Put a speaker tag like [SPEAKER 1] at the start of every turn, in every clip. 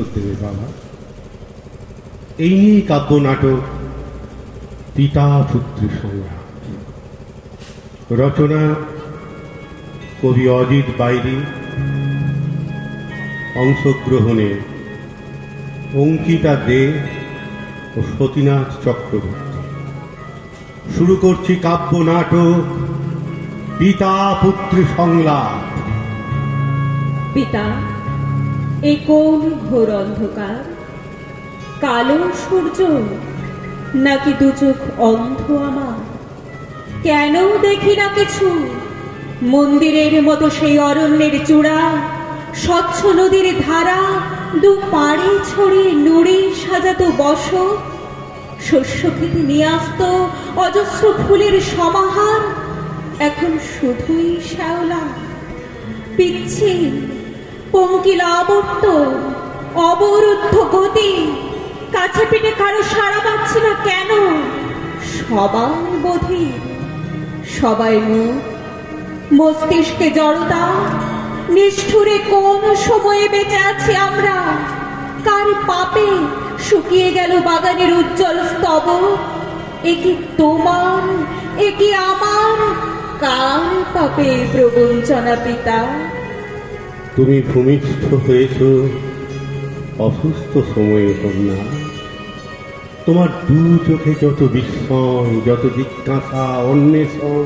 [SPEAKER 1] উত্তর দেবে বাবা। এই নিয়ে কাব্য নাটক পিতা পুত্র সংগ্রাম। রচনা কবি অজিত বাইরি, অংশগ্রহণে অঙ্কিতা দে ও সতীনাথ চক্রবর্তী। শুরু করছি কাব্য নাটক পিতা পুত্র সংলাপ।
[SPEAKER 2] পিতা, এ কোন ঘোর অন্ধকার? কালো সূর্য নাকি দু চোখ অন্ধ আমার? কেন দেখি না কিছু? মন্দিরের মতো সেই অরণ্যের চূড়া, স্বচ্ছ নদীর ধারা, দু পাড়ে ছড়িয়ে নুড়ি সাজাতো বসত, শস্য খেতে নিয়ে আসত অজস্র ফুলের সমাহার, এখন শুধুই শ্যাওলা, পিচ্ছিল, পঙ্কিল আবর্ত, অবরুদ্ধ গতি। কাছে পিঠে কারো সাড়া পাচ্ছি না কেন? সবাই বধির, সবাই মুখ, মস্তিষ্কে জড়তা। নিষ্ঠুরে কোন সময়ে বেঁচে আছি আমরা? কার পাপে শুকিয়ে গেল বাগানের উজ্জ্বল স্তবক? এ কি তোমার, এ কি আমার? কার পাপে প্রবঞ্চনা পিতা?
[SPEAKER 1] তুমি ভূমিষ্ঠ হয়েছ অসুস্থ সময়ে কন্যা। তোমার দু চোখে যত বিস্ময়, যত জিজ্ঞাসা, অন্বেষণ।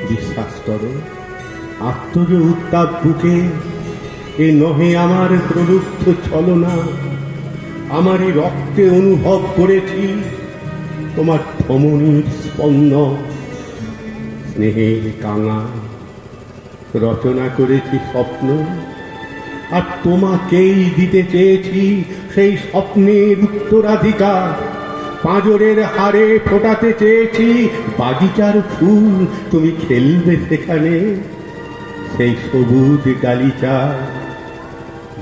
[SPEAKER 1] বিশ্বাস করো, আত্মজ উত্তাপ বুকে এ নহে আমার প্রলুব্ধ ছলনা। আমারই রক্তে অনুভব করেছি তোমার ধমনীর স্পন্দন। স্নেহের কাঙা রচনা করেছি স্বপ্ন, আর তোমাকেই দিতে চেয়েছি সেই স্বপ্নের উত্তরাধিকার। পাঁজরের হাড়ে ফোটাতে চেয়েছি বাগিচার ফুল, তুমি খেলবে সেখানে সেই সবুজ গালিচা,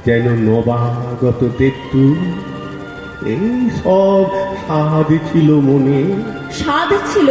[SPEAKER 1] যেন নবাগত তেঁতুল। এই সব স্বাদ ছিল মনে।
[SPEAKER 2] স্বাদ ছিল